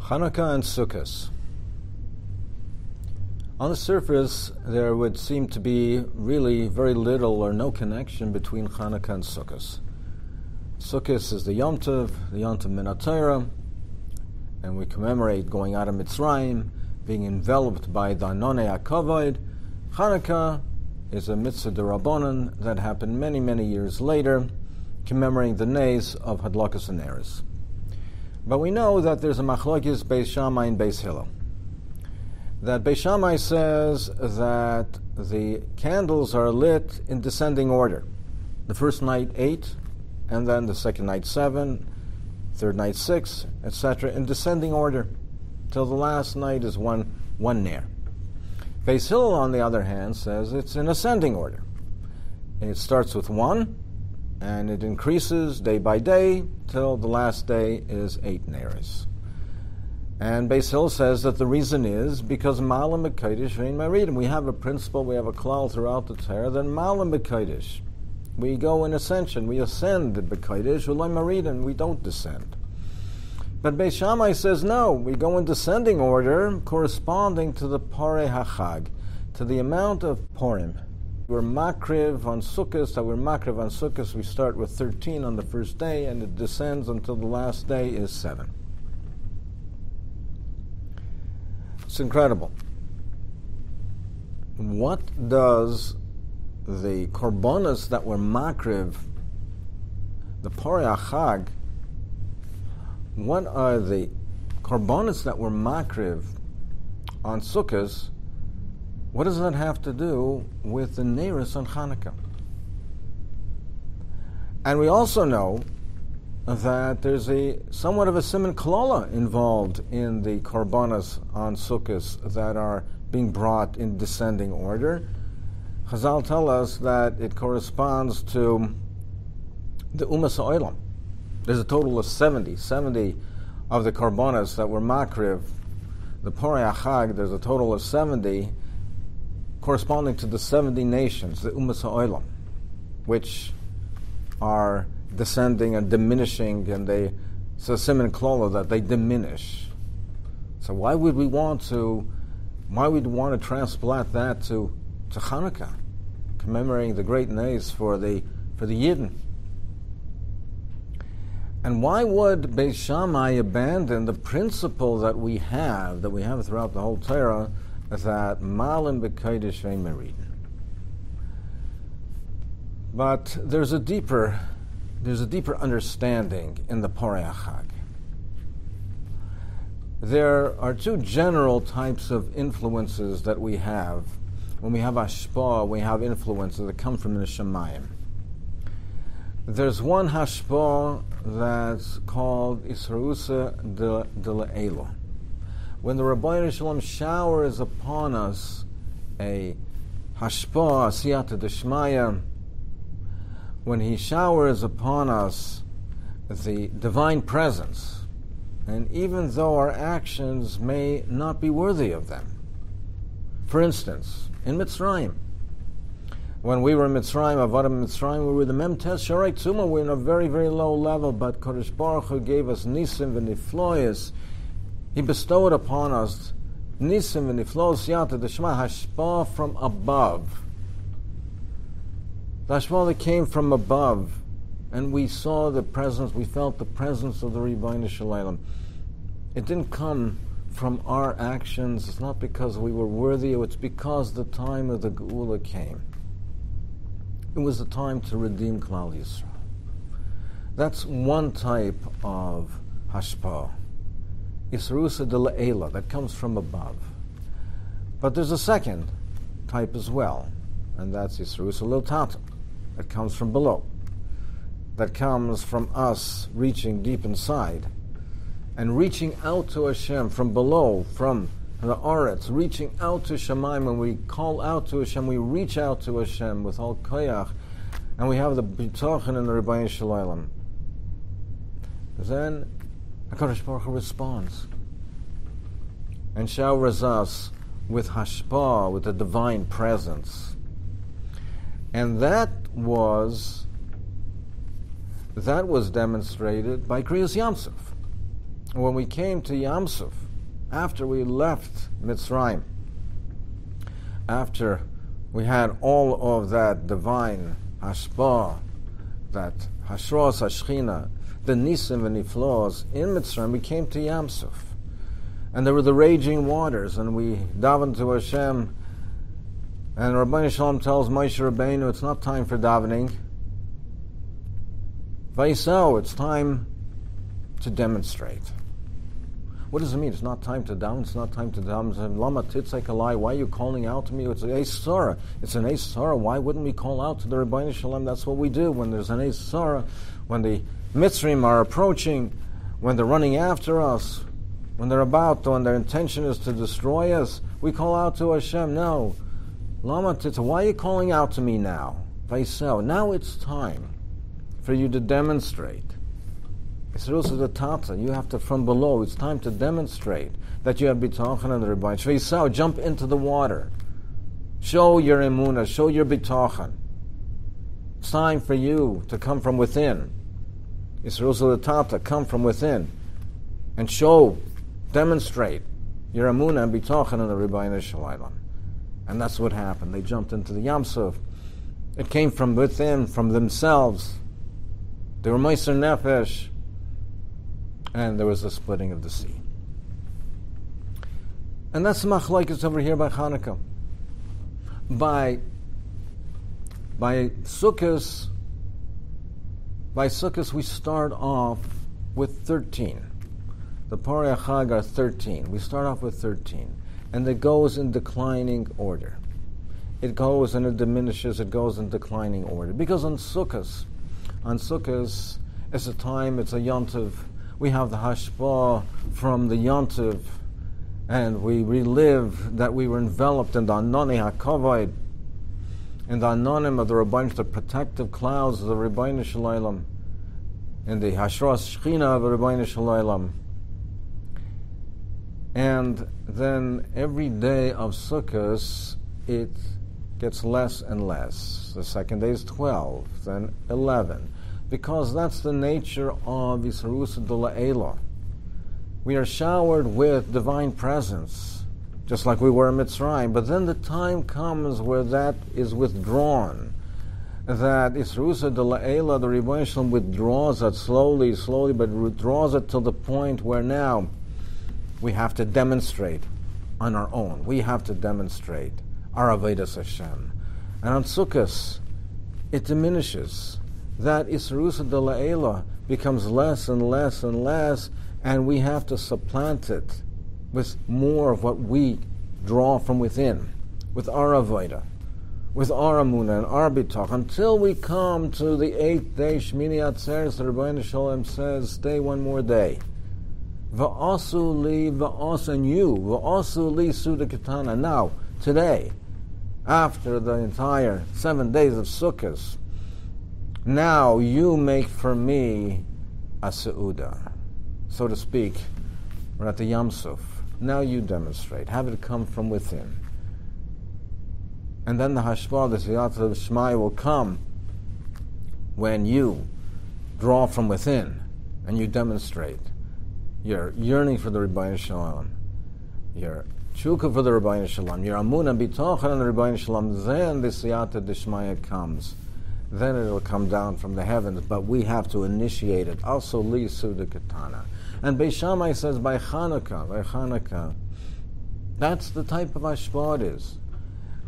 Chanukah and Sukkot. On the surface, there would seem to be really very little or no connection between Chanukah and Sukkot. Sukkot is the Yom Tov Min HaTorah, and we commemorate going out of Mitzrayim, being enveloped by the Anonei HaKavod. Chanukah is a mitzvah d'Rabbanan that happened many, many years later, commemorating the nays of Hadlakas and Eres. But we know that there's a machlokes Beis Shammai and Beis Hillel. That Beis Shammai says that the candles are lit in descending order. The first night 8, and then the second night 7, third night 6, etc., in descending order, till the last night is one ner. Beis Hillel, on the other hand, says it's in ascending order. It starts with 1, and it increases day by day till the last day is 8 neres. And Beis Hillel says that the reason is because Malam B'Kodesh Ve'in Maridim. We have a principle, we have a klal throughout the Torah that Malam B'Kodesh. We go in ascension, we ascend B'Kodesh, Ulay Maridim, we don't descend. But Beis Shammai says no, we go in descending order corresponding to the Parei HaChag, to the amount of Purim. We're makriv on Sukkot, we start with 13 on the first day, and it descends until the last day is 7. It's incredible. What does the korbanos that were makriv, the Parei HaChag, what are the korbanos that were makriv on Sukkot? What does that have to do with the Neris on Chanukah? And we also know that there's somewhat of a siman klala involved in the korbanos on Sukkot that are being brought in descending order. Chazal tell us that it corresponds to the Umas Ha'olam. There's a total of 70 of the korbanos that were makriv. The Parei HaChag, there's a total of 70 corresponding to the 70 nations, the Umas Ha'olam, which are descending and diminishing, and it's a siman klala that they diminish. So why would we want to transplant that to Chanukah, commemorating the great nays for the Yidden? And why would Beis Shammai abandon the principle that we have throughout the whole Torah, that Malim B'Kodesh Ve'in Maridim? But there's a deeper understanding in the Parei HaChag. There are two general types of influences that we have. When we have hashpa, we have influences that come from the Shemayim. There's one hashpa that's called Isrusa de Le'elo. When the Rabbi Shalom showers upon us a hashpa, asiyata deshmaya, when he showers upon us the divine presence, and even though our actions may not be worthy of them. For instance, in Mitzrayim, when we were in Mitzrayim, Avadim Mitzrayim, we were the Memtes Sharai Tzuma, we were in a very, very low level, but Kodesh Baruch Hu gave us Nisim v'Nifloyos. He bestowed upon us Nisim v'Nifloyos Yata Deshma, Hashpa from above. The Hashpa that came from above, and we saw the presence, we felt the presence of the Rebbeinu Shalom. It didn't come from our actions. It's not because we were worthy. It's because the time of the Geula came. It was the time to redeem Klal Yisrael. That's one type of hashpa, Isrusa de Le'ela, that comes from above. But there's a second type as well, and that's Isrusa Le'tata, that comes from below, that comes from us reaching deep inside and reaching out to Hashem from below, from the Aretz, reaching out to Shemaim. When we call out to Hashem, we reach out to Hashem with all koyach, and we have the bitachon and the Rebbeinu Shalom. Then HaKadosh Baruch Hu responds and showers us with hashpa, with the divine presence. And that was demonstrated by Kriyas Yamsuf. when we came to Yamsuf, after we left Mitzrayim, after we had all of that divine hashpa, that hashros hashchina, the nisim and niflos in Mitzrayim, we came to Yamsuf. And there were the raging waters, and we davened to Hashem, and Rabbi Shalom tells Moshe Rabbeinu, it's not time for davening. Vaisau, it's time to demonstrate. What does it mean? It's not time to daven, it's not time to daven. Lama titzek alai, why are you calling out to me? It's an Eis Sarah. It's an Eis Sarah. Why wouldn't we call out to the Rabbi Shalom? That's what we do when there's an Eis Sarah, when the Mitzrim are approaching, when they're running after us, when their intention is to destroy us, we call out to Hashem. No. Lama Titza, why are you calling out to me now? Vaisel, now it's time for you to demonstrate. It's also the Tata. You have to, from below, it's time to demonstrate that you have bitachon and the Rebbein. Vaisel, jump into the water. Show your emunah, show your bitachon. It's time for you to come from within. It's also the Tata, come from within and show, demonstrate your emunah and bitachon and the Rebbein Shalom. And that's what happened. They jumped into the Yamsuf. It came from within, from themselves. They were Meiser Nefesh. And there was a splitting of the sea. And that's the machlokes over here by Chanukah. By Sukkot we start off with 13. The Parei Chag are 13. We start off with 13. And it goes in declining order. It goes and it diminishes, it goes in declining order. Because on Sukkot, it's a time, it's a yontiv. We have the hashpa from the yontiv, and we relive that we were enveloped in the anoni hakavod, in the anonim of the Rabbeinu, the protective clouds of the Rabbeinu Shalom, in the hashras shchina of the Rabbeinu Shalom. And then every day of Sukkot, it gets less and less. The second day is 12, then 11. Because that's the nature of Yisrusa de La'ela. We are showered with divine presence, just like we were in Mitzrayim. But then the time comes where that is withdrawn. That Yisrusa de La'ela, the Rebbeinu Shalom, withdraws it slowly, but withdraws it till the point where now we have to demonstrate on our own. We have to demonstrate our Avodas Hashem. And on Sukkot, it diminishes. That Yisrusa de La'ela becomes less and less and less, and we have to supplant it with more of what we draw from within, with our Avodah, with our Amunah and our Bitach, until we come to the 8th day, Shmini Atzeres, the Rebbeinu Shalom says, stay one more day. Va'asu li va'asan you, va'asu li suda katana. Now, today, after the entire 7 days of Sukkot, now you make for me a seuda, so to speak. We're at the Yamsuf. Now you demonstrate. Have it come from within. And then the Hashva, the Siyat of Shmai will come when you draw from within and you demonstrate your yearning for the Rebbeinu Shalom, your Chanukah for the Rebbeinu Shalom, your Amunah B'tochen on the Rebbeinu Shalom. Then the Siyata D'Shmaya comes. Then it will come down from the heavens, but we have to initiate it. Also, Li Suda Katana. And Beis Shammai says by Chanukah, that's the type of Hashpah it is.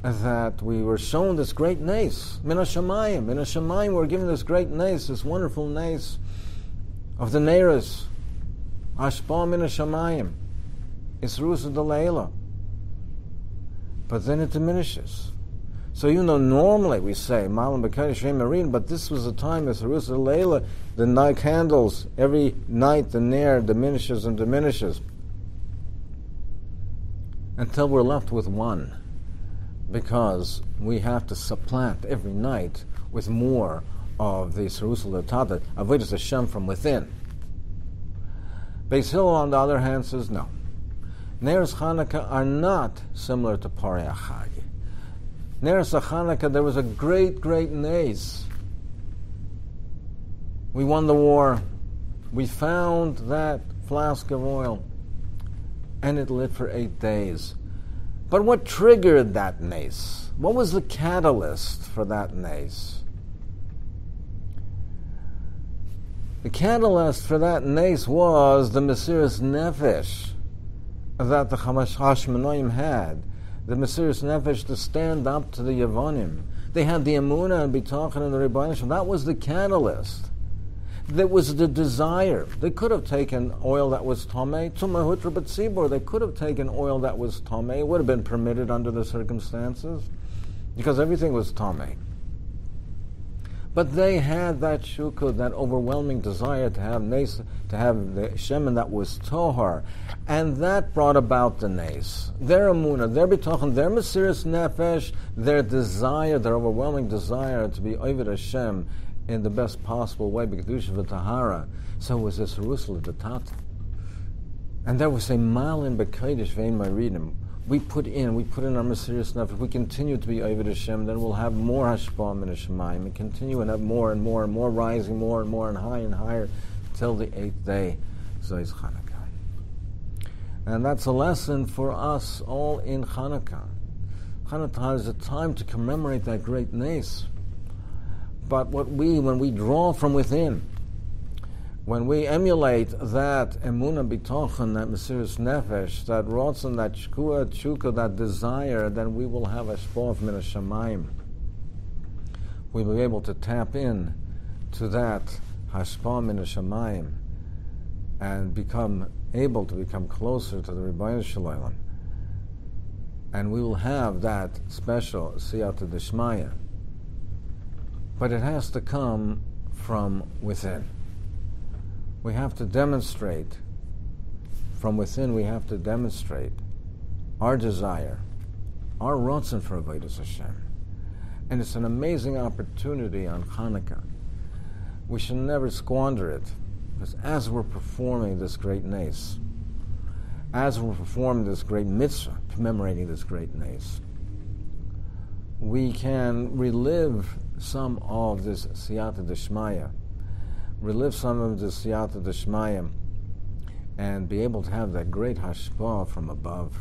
That we were shown this great nace, Min HaShamayim. We're given this great nace, this wonderful nace of the Neiros. Hashpah Min HaShamayim. Yisrusa de La'ela. But then it diminishes. So normally we say Malam B'Kay Shem Marin, but this was a time as Yisrusa de La'ela, the night candles, every night the Nair diminishes and diminishes until we're left with one, because we have to supplant every night with more of the Yisrusa L'Tata, Avodas Hashem from within. Beis Hillel, on the other hand, says no. Neiros Chanukah are not similar to Parei Chag. Neiros Chanukah, there was a great, great nace. We won the war. We found that flask of oil, and it lit for 8 days. But what triggered that nace? What was the catalyst for that nace? The catalyst for that nace was the Mesiras Nefesh that the Hashmonaim had. The Mesiras Nefesh to stand up to the Yevonim. They had the Emunah and Bitachon and the Rebbeinu Shalom. That was the catalyst. That was the desire. They could have taken oil that was Tomei, Tumah Hutra B'tzibur. They could have taken oil that was Tomei. It would have been permitted under the circumstances, because everything was Tomei. But they had that shukah, that overwhelming desire to have nes, to have the shemen that was tohar, and that brought about the nes. Their emunah, their bitachon, their mesiras nefesh, their desire, their overwhelming desire to be oved Hashem in the best possible way, b'kedusha v'tahara. So it was this rusla d'tata, and there was a malin b'kodesh ve'in ma'ridim. We put in our mesiras nefesh. We continue to be oved Hashem. Then we'll have more hashpah min hashemayim, and continue and have more and more and more, rising more and higher, till the 8th day. So it's Chanukah, and that's a lesson for us all in Chanukah. Chanukah is a time to commemorate that great nace. But when we draw from within, when we emulate that emunah bitochen, that mesiras nefesh, that rotzen, that shkua, tshuka, that desire, then we will have a shpov min hashamayim. We will be able to tap in to that hashpah min hashamayim and become closer to the Rebbeinu Shalom. And we will have that special siyata d'shmaya. But it has to come from within. We have to demonstrate, from within we have to demonstrate our desire, our rotzen for Avodas Hashem. And it's an amazing opportunity on Chanukah. We should never squander it, because as we're performing this great nace, as we're performing this great mitzvah, commemorating this great nace, we can relive some of this siyata d'shmaya, relive some of the siyata d'shmaya, and be able to have that great hashpah from above.